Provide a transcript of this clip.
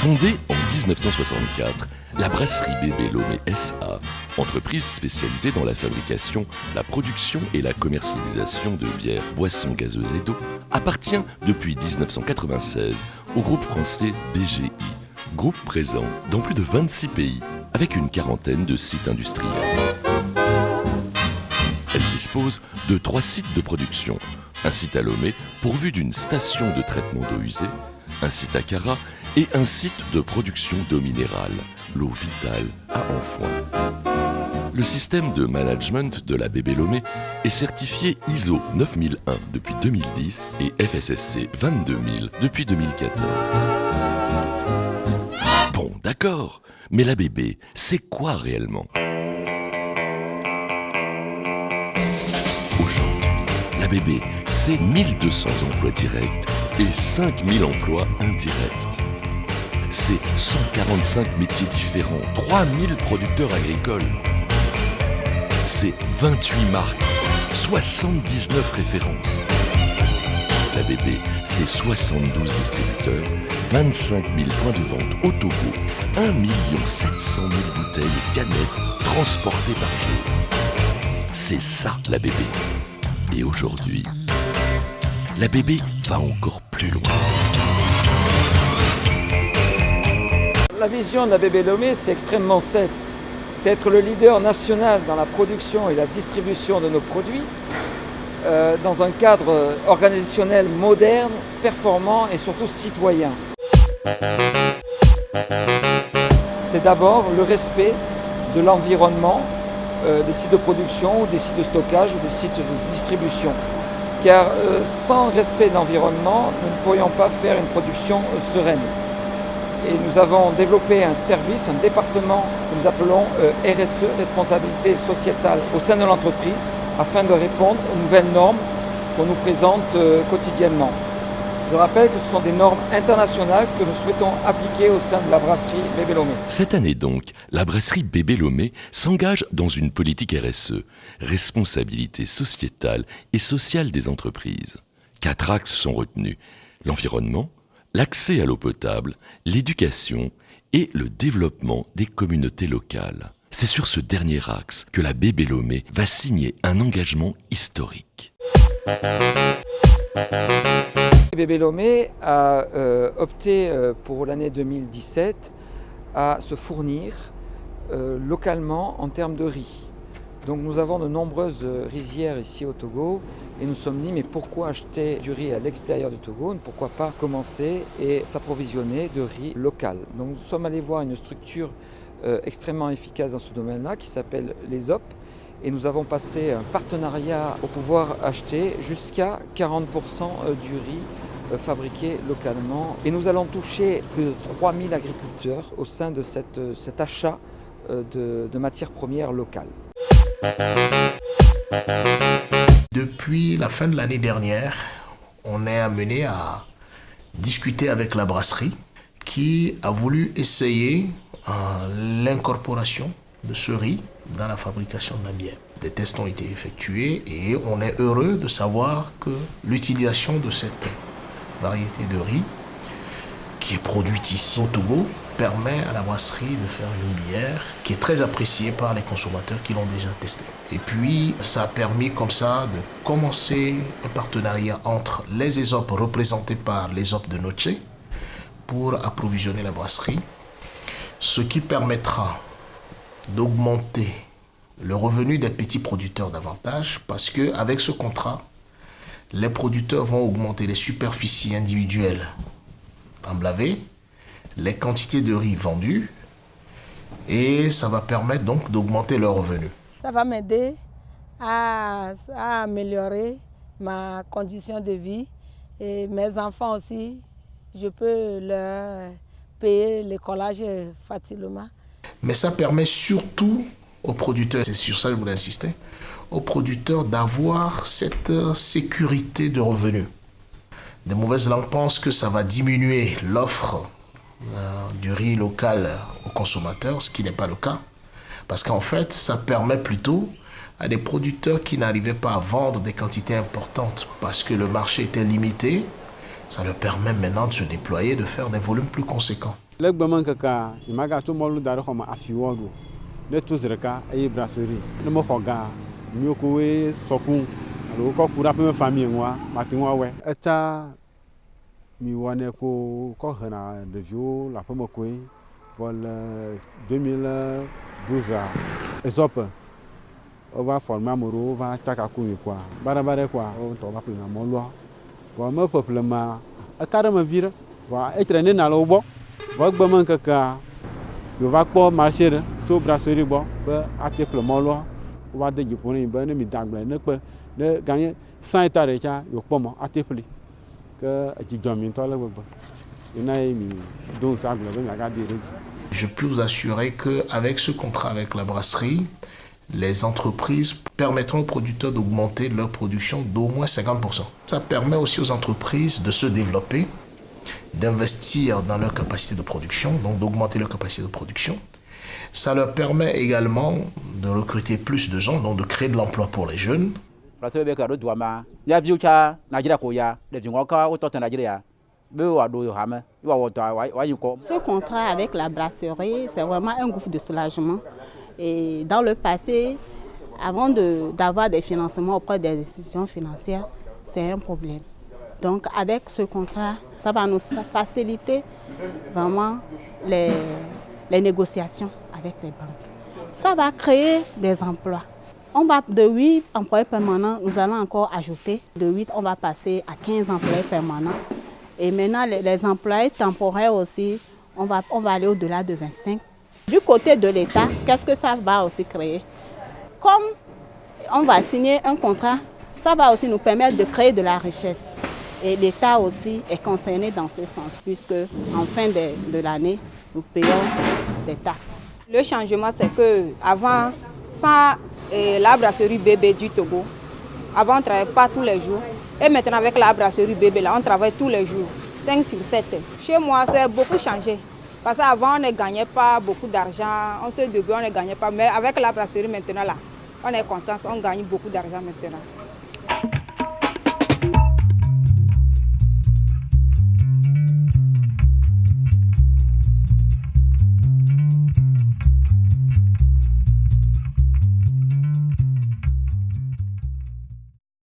Fondée en 1964, la brasserie Bébé Lomé SA, entreprise spécialisée dans la fabrication, la production et la commercialisation de bières, boissons gazeuses et d'eau, appartient depuis 1996 au groupe français BGI, groupe présent dans plus de 26 pays avec une quarantaine de sites industriels. Elle dispose de 3 sites de production, un site à Lomé pourvu d'une station de traitement d'eau usée, un site à Cara et un site de production d'eau minérale, l'eau vitale à Enfoin. Le système de management de la Bébé Lomé est certifié ISO 9001 depuis 2010 et FSSC 22000 depuis 2014. Bon, d'accord, mais la Bébé, c'est quoi réellement ? Aujourd'hui, la Bébé, c'est 1200 emplois directs et 5000 emplois indirects. C'est 145 métiers différents, 3000 producteurs agricoles. C'est 28 marques, 79 références. La Bébé, c'est 72 distributeurs, 25 000 points de vente au Togo, 1 700 000 bouteilles et canettes transportées par jour. C'est ça, la Bébé. Et aujourd'hui, la Bébé va encore plus loin. La vision de la Bébé Lomé, c'est extrêmement simple. C'est être le leader national dans la production et la distribution de nos produits dans un cadre organisationnel moderne, performant et surtout citoyen. C'est d'abord le respect de l'environnement, des sites de production, des sites de stockage ou des sites de distribution. Car sans respect de l'environnement, nous ne pourrions pas faire une production sereine. Et nous avons développé un service, un département que nous appelons RSE, responsabilité sociétale, au sein de l'entreprise, afin de répondre aux nouvelles normes qu'on nous présente quotidiennement. Je rappelle que ce sont des normes internationales que nous souhaitons appliquer au sein de la brasserie Bébé Lomé. Cette année donc, la brasserie Bébé Lomé s'engage dans une politique RSE, responsabilité sociétale et sociale des entreprises. 4 axes sont retenus: l'environnement, l'accès à l'eau potable, l'éducation et le développement des communautés locales. C'est sur ce dernier axe que la Bébé Lomé va signer un engagement historique. Bébé Lomé a opté pour l'année 2017 à se fournir localement en termes de riz. Donc nous avons de nombreuses rizières ici au Togo et nous sommes dit mais pourquoi acheter du riz à l'extérieur du Togo? Pourquoi pas commencer et s'approvisionner de riz local? Donc nous sommes allés voir une structure extrêmement efficace dans ce domaine-là qui s'appelle les OP et nous avons passé un partenariat pour pouvoir acheter jusqu'à 40% du riz fabriqué localement et nous allons toucher plus de 3000 agriculteurs au sein de cet achat de matières premières locales. Depuis la fin de l'année dernière, on est amené à discuter avec la brasserie qui a voulu essayer l'incorporation de ce riz dans la fabrication de la bière. Des tests ont été effectués et on est heureux de savoir que l'utilisation de cette variété de riz qui est produite ici au Togo permet à la brasserie de faire une bière qui est très appréciée par les consommateurs qui l'ont déjà testée. Et puis, ça a permis comme ça de commencer un partenariat entre les ESOP représentés par les ESOP de Noche pour approvisionner la brasserie, ce qui permettra d'augmenter le revenu des petits producteurs davantage parce qu'avec ce contrat, les producteurs vont augmenter les superficies individuelles emblavées, les quantités de riz vendues et ça va permettre donc d'augmenter leurs revenus. Ça va m'aider à améliorer ma condition de vie et mes enfants aussi, je peux leur payer l'écolage facilement. Mais ça permet surtout aux producteurs, c'est sur ça que je voulais insister, aux producteurs d'avoir cette sécurité de revenus. Des mauvaises langues pensent que ça va diminuer l'offre du riz local aux consommateurs, ce qui n'est pas le cas. Parce qu'en fait, ça permet plutôt à des producteurs qui n'arrivaient pas à vendre des quantités importantes parce que le marché était limité Ça leur permet maintenant de se déployer, de faire des volumes plus conséquents. On va former Moro, on va Tchakakoumi quoi. Barabara quoi, on va prendre Molo. Pour me peuplement, à carrément vire, va être né dans le bois, va gagner quelque, on va pas marcher, tout brasserie bois, va attaquer le Molo, on va déjeuner, ben ne m'idagler, ne peut, ne gagner 100 hectares de terre, il faut pas attaquer, que tu domines toi là, il y a mis donc ça, il y a des. Je peux vous assurer qu'avec ce contrat avec la brasserie, les entreprises permettront aux producteurs d'augmenter leur production d'au moins 50%. Ça permet aussi aux entreprises de se développer, d'investir dans leur capacité de production, donc d'augmenter leur capacité de production. Ça leur permet également de recruter plus de gens, donc de créer de l'emploi pour les jeunes. Ce contrat avec la brasserie, c'est vraiment un gouffre de soulagement. Et dans le passé, avant d'avoir des financements auprès des institutions financières, c'est un problème. Donc avec ce contrat, ça va nous faciliter vraiment les négociations avec les banques. Ça va créer des emplois. On va de 8 employés permanents, nous allons encore ajouter. De 8, on va passer à 15 employés permanents. Et maintenant, les employés temporaires aussi, on va aller au-delà de 25. Du côté de l'État, qu'est-ce que ça va aussi créer? Comme on va signer un contrat, ça va aussi nous permettre de créer de la richesse. Et l'État aussi est concerné dans ce sens, puisque en fin de l'année, nous payons des taxes. Le changement, c'est qu'avant, sans la brasserie bébé du Togo, avant on ne travaillait pas tous les jours. Et maintenant avec la brasserie bébé, là, on travaille tous les jours, 5 sur 7. Chez moi, c'est beaucoup changé. Parce qu'avant, on ne gagnait pas beaucoup d'argent, on se débrouillait, on ne gagnait pas. Mais avec la brasserie maintenant, là, on est content, on gagne beaucoup d'argent maintenant.